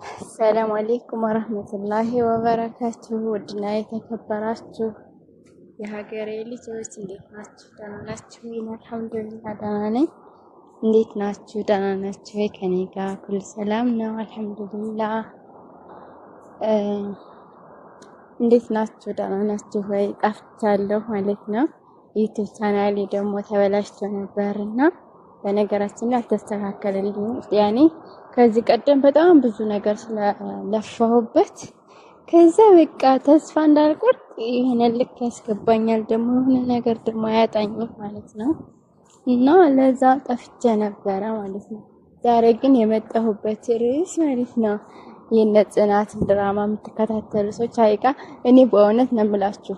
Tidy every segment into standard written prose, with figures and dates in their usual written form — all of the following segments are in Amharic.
ሰላም አለይኩም ወራህመቱላሂ ወበረካቱሁ። ውድና የተከበራችሁ የሀገሬ ልጆች እንዴት ናችሁ? ደህና ናችሁ? አልሐምዱሊላህ ደህና ነኝ። እንዴት ናችሁ? ደህና ናችሁ? ከኔ ጋር ሁሉ ሰላም ነው አልሐምዱሊላህ። እንዴት ናችሁ? ደህና ናችሁ ወይ? ጠፍቻለሁ ማለት ነው። ዩቲዩብ ቻናሌ ደግሞ ተበላሽቶ ነበርና በነገራችን ላይ አልተስተካከለልኝም። ያኔ ከዚህ ቀደም በጣም ብዙ ነገር ስለለፋሁበት ከዛ በቃ ተስፋ እንዳልቆርጥ ይሄን ልክ ያስገባኛል ደግሞ የሆነ ነገር ደግሞ አያጣኝም ማለት ነው። እና ለዛ ጠፍቼ ነበረ ማለት ነው። ዛሬ ግን የመጣሁበት ርዕስ ማለት ነው የነ ጽናት ድራማ የምትከታተሉ ሰዎች አይቃ እኔ በእውነት ነው የምላችሁ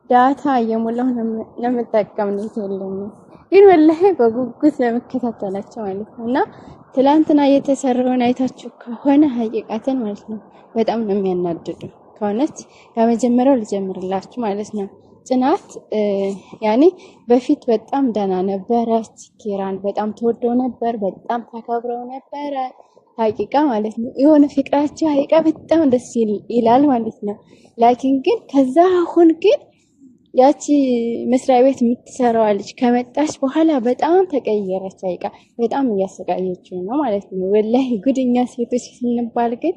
ዳታ እየሞላሁ ነው የምጠቀም ነው የለኝም ግን ወላሂ በጉጉት ለመከታተላቸው ማለት ነው። እና ትላንትና የተሰራውን አይታችሁ ከሆነ ሀቂቃተን ማለት ነው በጣም ነው የሚያናድዱ። ከሆነች ከመጀመሪያው ልጀምርላችሁ ማለት ነው። ጽናት ያኔ በፊት በጣም ደህና ነበረች። ኪራን በጣም ተወደው ነበር፣ በጣም ተከብረው ነበረ ሀቂቃ ማለት ነው። የሆነ ፍቅራቸው ሀቂቃ በጣም ደስ ይላል ማለት ነው። ላኪን ግን ከዛ አሁን ግን ያቺ መስሪያ ቤት የምትሰራው ልጅ ከመጣች በኋላ በጣም ተቀየረች። አይቃ በጣም እያሰቃየችው ነው ማለት ነው። ወላሂ ጉድኛ ሴቶች ስንባል ግን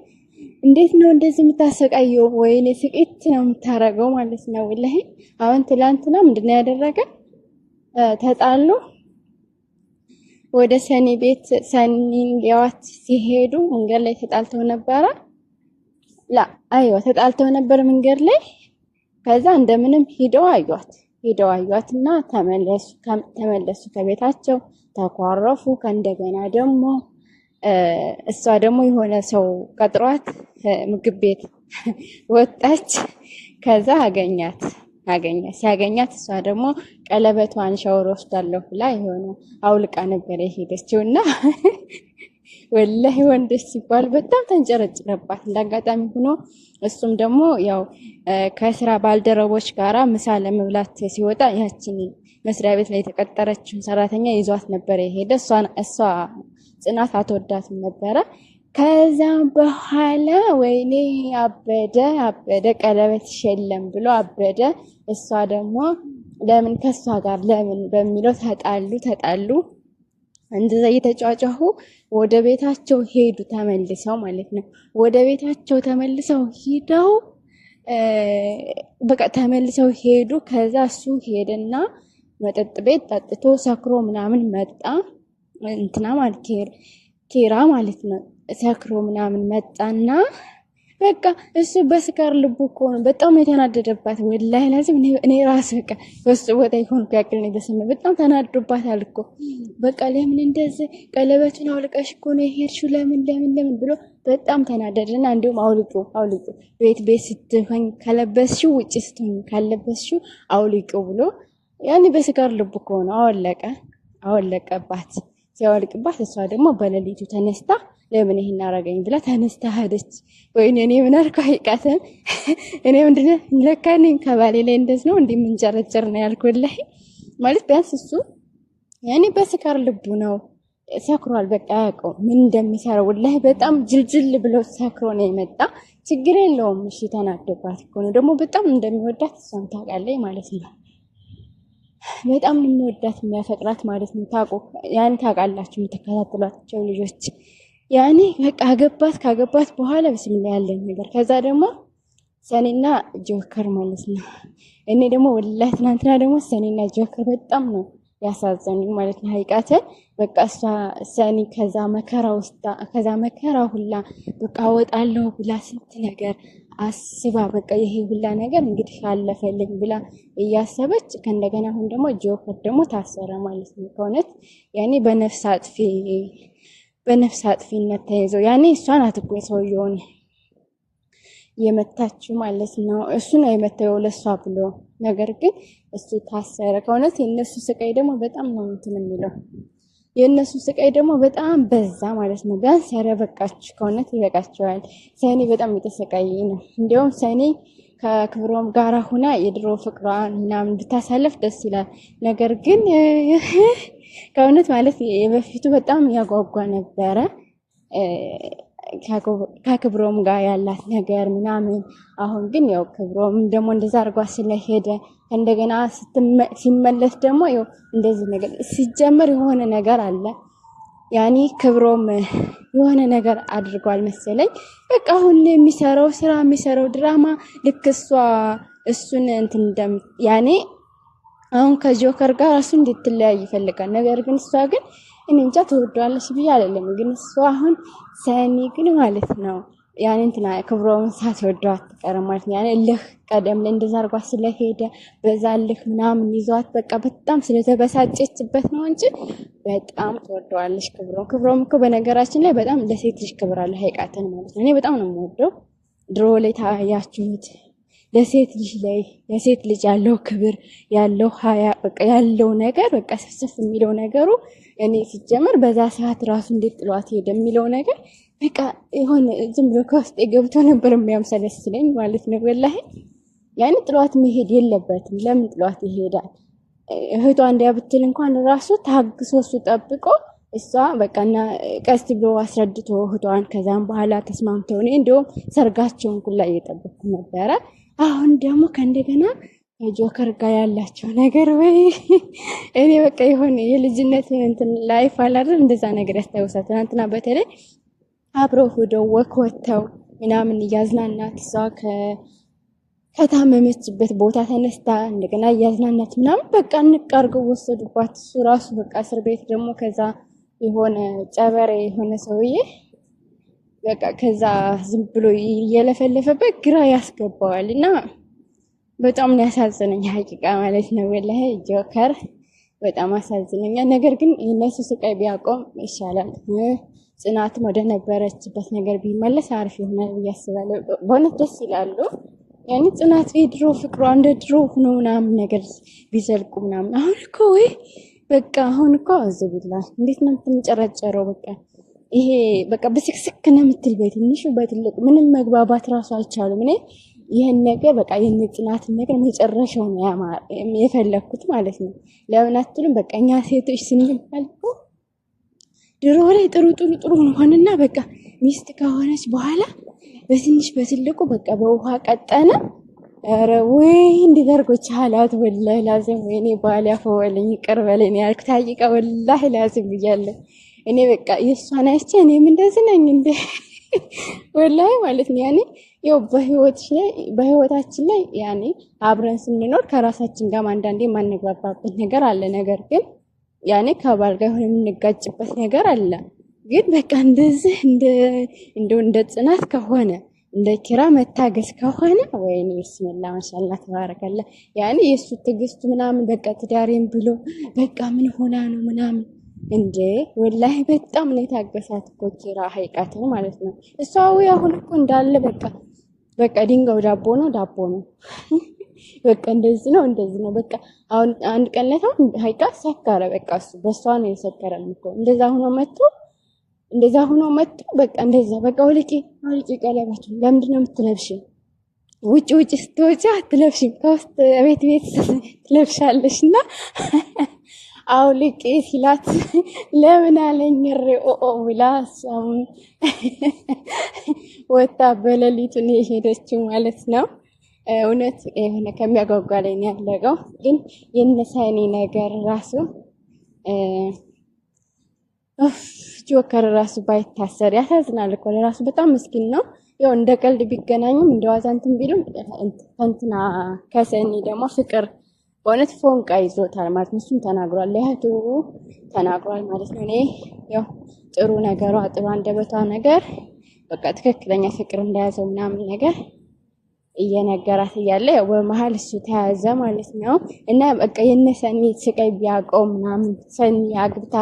እንዴት ነው እንደዚህ የምታሰቃየው? ወይኔ ስቂት ነው የምታረገው ማለት ነው። ወላሂ አሁን ትላንትና ምንድነው ያደረገ? ተጣሉ። ወደ ሰኒ ቤት ሰኒን ሊያዋት ሲሄዱ መንገድ ላይ ተጣልተው ነበረ። አይዋ ተጣልተው ነበር መንገድ ላይ። ከዛ እንደምንም ሂደው አዩአትና ተመለሱ ከቤታቸው ተኳረፉ። ከእንደገና ደግሞ እሷ ደግሞ የሆነ ሰው ቀጥሯት ምግብ ቤት ወጣች። ከዛ ሲያገኛት እሷ ደግሞ ቀለበቷን ሻወር ወስዳለሁ ብላ የሆነ አውልቃ ነበር የሄደችውና ወላሂ ወንዶች ሲባል በጣም ተንጨረጭረባት። እንዳጋጣሚ ሆኖ እሱም ደግሞ ያው ከስራ ባልደረቦች ጋራ ምሳ ለመብላት ሲወጣ ያችን መስሪያ ቤት ላይ የተቀጠረችውን ሰራተኛ ይዟት ነበር የሄደ። እሷ ጽናት አትወዳትም ነበረ። ከዛም በኋላ ወይኔ አበደ ቀለበት ሸለም ብሎ አበደ። እሷ ደግሞ ለምን ከሷ ጋር ለምን በሚለው ተጣሉ። እንደዛ እየተጫጫሁ ወደ ቤታቸው ሄዱ ተመልሰው ማለት ነው። ወደ ቤታቸው ተመልሰው ሄዱ። ከዛ እሱ ሄደና መጠጥ ቤት ጠጥቶ ሰክሮ ምናምን መጣ። እንትና ማለት ኪራ ማለት ነው። ሰክሮ ምናምን መጣና በቃ እሱ በስካር ልቡ እኮ ነው በጣም የተናደደባት። ወላሂ ላዚም እኔ ራስ በቃ በሱ ቦታ ይሆን ያክል ነው የተሰማኝ። በጣም ተናዶባታል እኮ በቃ ለምን እንደዚህ ቀለበቱን አውልቀሽ እኮ ነው የሄድሽው ለምን ብሎ በጣም ተናደደና እንዲሁም አውልቁ ቤት ስትሆኝ ከለበስሽው ውጪ ስትሆኝ ካለበስሽው አውልቁ ብሎ ያኔ በስካር ልቡ እኮ ነው አወለቀባት። ሲያወልቅባት እሷ ደግሞ በሌሊቱ ተነስታ ለምን ይሄን አረገኝ ብላ ተነስታ ሄደች። ወይኔ እኔ ምን አልኩ? አይቃተን እኔ ምንድነው ለካ እኔም ከባሌ ላይ እንደዚህ ነው እንደምንጨረጨር ነው ያልኩልህ። ማለት ቢያንስ እሱ ያኔ በስካር ልቡ ነው ሰክሯል። በቃ ያውቀው ምን እንደሚሰራው ወላሂ በጣም ጅልጅል ብሎ ሰክሮ ነው የመጣ። ችግር የለውም እሺ፣ ተናደባት እኮ ነው ደግሞ በጣም እንደሚወዳት እሷም ታውቃለች ማለት ነው። በጣም ነው የሚወዳት የሚያፈቅራት ማለት ነው። ታውቃላችሁ የምትከታተሏቸው ልጆች ያኔ በቃ ካገባት በኋላ በስምላ ያለኝ ነገር። ከዛ ደግሞ ሰኒና ጆከር ማለት ነው። እኔ ደግሞ ወላሂ ትናንትና ደግሞ ሰኒና ጆከር በጣም ነው ያሳዘኑኝ ማለት ነው። ሀይቃተን በቃ እሷ ሰኒ ከዛ መከራ ሁላ በቃ ወጣለሁ ብላ ስንት ነገር አስባ በቃ ይሄ ሁላ ነገር እንግዲህ አለፈልኝ ብላ እያሰበች ከእንደገና አሁን ደግሞ ጆከር ደግሞ ታሰረ ማለት ነው። ከሆነት ያኔ በነፍስ አጥፊነት ተይዘው ያኔ እሷን አትቆ ሰውየውን የመታችው ማለት ነው። እሱ ነው የመታው ለሷ ብሎ ነገር ግን እሱ ታሰረ። ከሆነት የነሱ ስቃይ ደግሞ በጣም ነው እንትን የሚለው የነሱ ስቃይ ደግሞ በጣም በዛ ማለት ነው። ቢያንስ ያረበቃችሁ ከሆነት ይበቃቸዋል። ሰኒ በጣም የተሰቃየ ነው። እንዲያውም ሰኒ ከክብሮም ጋራ ሁና የድሮ ፍቅሯን ምናምን ብታሳለፍ ደስ ይላል። ነገር ግን ከእውነት ማለት የበፊቱ በጣም ያጓጓ ነበረ። ከክብሮም ጋር ያላት ነገር ምናምን። አሁን ግን ያው ክብሮም ደግሞ እንደዛ አድርጓ ስለሄደ እንደገና ሲመለስ ደግሞ ያው እንደዚህ ነገር ሲጀመር የሆነ ነገር አለ። ያኔ ክብሮም የሆነ ነገር አድርጓል መሰለኝ። በቃ አሁን የሚሰራው ድራማ ልክ እሱን እንትን ያኔ አሁን ከጆከር ጋር እሱ እንድትለያይ ይፈልጋል። ነገር ግን እሷ ግን እኔ እንጃ ትወደዋለች ብዬ አይደለም። ግን እሷ አሁን ሰኒ ግን ማለት ነው ያኔ እንትና ክብሮምን ሳትወደው አትቀርም ማለት ነው። ያኔ እልህ ቀደም ላይ እንደዛ አድርጓ ስለሄደ በዛ እልህ ምናምን ይዟት በቃ በጣም ስለተበሳጨችበት ነው እንጂ በጣም ትወደዋለች ክብሮም እኮ በነገራችን ላይ በጣም ለሴት ልጅ ክብር አለ ሀይቃተን ማለት ነው። እኔ በጣም ነው የምወደው። ድሮ ላይ ታያችሁት ለሴት ልጅ ያለው ክብር ያለው ሀያ በቃ ያለው ነገር በቃ ስፍስፍ የሚለው ነገሩ እኔ ሲጀመር በዛ ሰዓት ራሱ እንዴት ጥሏት ሄደ የሚለው ነገር በቃ የሆነ ዝም ብሎ ከውስጥ ገብቶ ነበር የሚያምሰለስለኝ ማለት ነው። ወላሂ ያኔ ጥሏት መሄድ የለበትም። ለምን ጥሏት ይሄዳል? እህቷ እንዲያብትል እንኳን ራሱ ታግሶ እሱ ጠብቆ እሷ በቃና ቀስ ብሎ አስረድቶ እህቷን ከዛም በኋላ ተስማምተው እኔ እንደውም ሰርጋቸውን ሁላ እየጠበቅኩ ነበረ። አሁን ደግሞ ከእንደገና ከጆከር ጋር ያላቸው ነገር ወይ እኔ በቃ የሆነ የልጅነት እንትን ላይፍ አላደር እንደዛ ነገር ያስታውሳል። ትናንትና በተለይ አብረው ሄደው ወጥተው ምናምን እያዝናናት እሷ ከታመመችበት ቦታ ተነስታ እንደገና እያዝናናት ምናምን በቃ እንቃርገው ወሰዱባት። እሱ ራሱ በቃ እስር ቤት ደግሞ ከዛ የሆነ ጨበሬ የሆነ ሰውዬ በቃ ከዛ ዝም ብሎ እየለፈለፈበት ግራ ያስገባዋል። እና በጣም ነው ያሳዝነኝ ሀቂቃ ማለት ነው። ወላሂ ጆከር በጣም አሳዝነኛል። ነገር ግን የነሱ ስቃይ ቢያቆም ይሻላል። ጽናትም ወደ ነበረችበት ነገር ቢመለስ አሪፍ ይሆናል ብዬ አስባለሁ። በእውነት ደስ ይላሉ። ያኔ ጽናት የድሮ ፍቅሯ እንደ ድሮ ሆኖ ምናምን ነገር ቢዘልቁ ምናምን። አሁን እኮ ወይ በቃ አሁን እኮ አዝብላ እንዴት ነው የምትንጨረጨረው? በቃ ይሄ በቃ በስክስክ ነው የምትል በትንሹ በትልቁ ምንም መግባባት ራሱ አልቻሉም። እኔ ይህን ነገር በቃ የጽናትን ነገር መጨረሻው ነው የፈለኩት ማለት ነው። ለምን አትሉም? በቃ እኛ ሴቶች ስንባል ድሮ ላይ ጥሩ ሆነና በቃ ሚስት ከሆነች በኋላ በትንሽ በትልቁ በቃ በውሃ ቀጠነ። ኧረ ወይ እንዲደርጎ ቻላት ወላሂ ላዚም ወይኔ ባል ያፈወልኝ ይቅር በለኝ ያልኩት ሀቂቃ ወላሂ ላዚም ብያለሁ። እኔ በቃ የእሷን አይቼ እኔም እንደዚህ ነኝ እንደ ወላሂ ማለት ነው። ያኔ ያው በህይወታችን ላይ ያኔ አብረን ስንኖር ከራሳችን ጋር አንዳንዴ የማንግባባበት ነገር አለ። ነገር ግን ያኔ ከባል ጋር የሆነ የምንጋጭበት ነገር አለ። ግን በቃ እንደዚህ እንደ ጽናት ከሆነ እንደ ኪራ መታገስ ከሆነ ወይኔ ብስሚላ ማሻአላህ ተባረከላ። ያኔ የሱ ትዕግስቱ ምናምን በቃ ትዳሬን ብሎ በቃ ምን ሆና ነው ምናምን እንዴ ወላሂ በጣም ነው የታገሳት እኮ ኪራ ሀይቃትን ማለት ነው። እሷ አሁን እኮ እንዳለ በቃ ድንጋው ዳቦ ነው በቃ እንደዚህ ነው በቃ አሁን አንድ ቀን ላይ ሀይቃ ሰከረ። በቃ እሱ በሷ ነው የሰከረም እኮ እንደዛ ሆኖ መጥቶ በቃ እንደዛ በቃ ወልቂ ቀለበቱ ለምንድን ነው የምትለብሺው? ውጭ ስትወጪ አትለብሺም፣ ከውስጥ ቤት ትለብሻለሽ። እና አውልቂ ሲላት ለምን አለኝ ኦኦ ብላ እሷም ወጣ በሌሊቱን የሄደችው ማለት ነው። እውነት የሆነ ከሚያጓጓ ላይ ነው ያለቀው። ግን የነሳኔ ነገር ራሱ ጆከር ራሱ ባይታሰር ያሳዝናል እኮ ለራሱ በጣም ምስኪን ነው። ያው እንደ ቀልድ ቢገናኙም እንደዋዛ እንትን ቢሉም እንትና ከሰኒ ደግሞ ፍቅር በእውነት ፎንቃ ይዞታል ማለት ነው። እሱም ተናግሯል፣ ለእህቱ ተናግሯል ማለት ነው። እኔ ያው ጥሩ ነገሯ ጥሩ አንደበቷ ነገር በቃ ትክክለኛ ፍቅር እንደያዘው ምናምን ነገር እየነገራት እያለ ያው በመሀል እሱ ተያዘ ማለት ነው። እና በቃ የነሰኒ ስቃይ ቢያቆም ምናምን ሰኒ አግብታ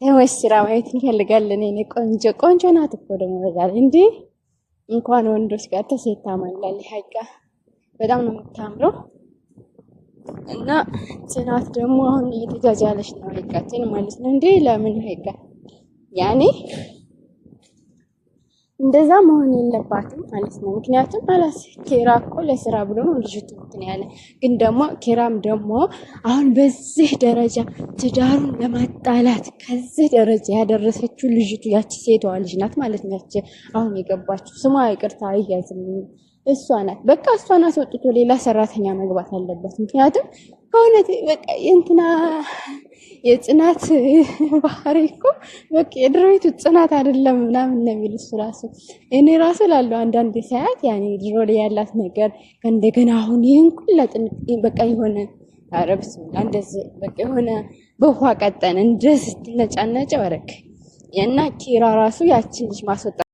ወስራ ማየት እንፈልጋለን። እኔ ቆንጆ ናት እኮ ደግሞ በዛል እንዴ እንኳን ወንዶች ጋር ተሴታ ማላል ሀይቃ በጣም ነው የምታምረው። እና ጽናት ደግሞ አሁን እየተጃጃለች ነው ሀይቃችን ማለት ነው። እንዴ ለምን ሀይቃ ያኔ እንደዛ መሆን የለባትም ማለት ነው። ምክንያቱም አላስ ኬራ እኮ ለስራ ብሎ ነው ልጅቱ እንትን ያለ። ግን ደግሞ ኬራም ደግሞ አሁን በዚህ ደረጃ ትዳሩን ለማጣላት ከዚህ ደረጃ ያደረሰችው ልጅቱ ያቺ ሴቷ ልጅ ናት ማለት ነው። ያቺ አሁን የገባችው ስሟ ይቅርታ አያዝም እሷ ናት። በቃ እሷን አስወጥቶ ሌላ ሰራተኛ መግባት አለበት። ምክንያቱም ከሆነ በቃ የእንትና የጽናት ባህሪ እኮ በቃ የድሮይቱ ጽናት አይደለም ምናምን ነው የሚል እሱ ራሱ። እኔ ራሱ ላለው አንዳንድ ሰዓት ያኔ ድሮ ላይ ያላት ነገር እንደገና አሁን ይህን ሁላ በቃ የሆነ አረብስ እንደዚህ በቃ የሆነ በውሃ ቀጠን እንደዚህ ስትነጫነጨ ወረክ እና ኪራ ራሱ ያችን ልጅ ማስወጣት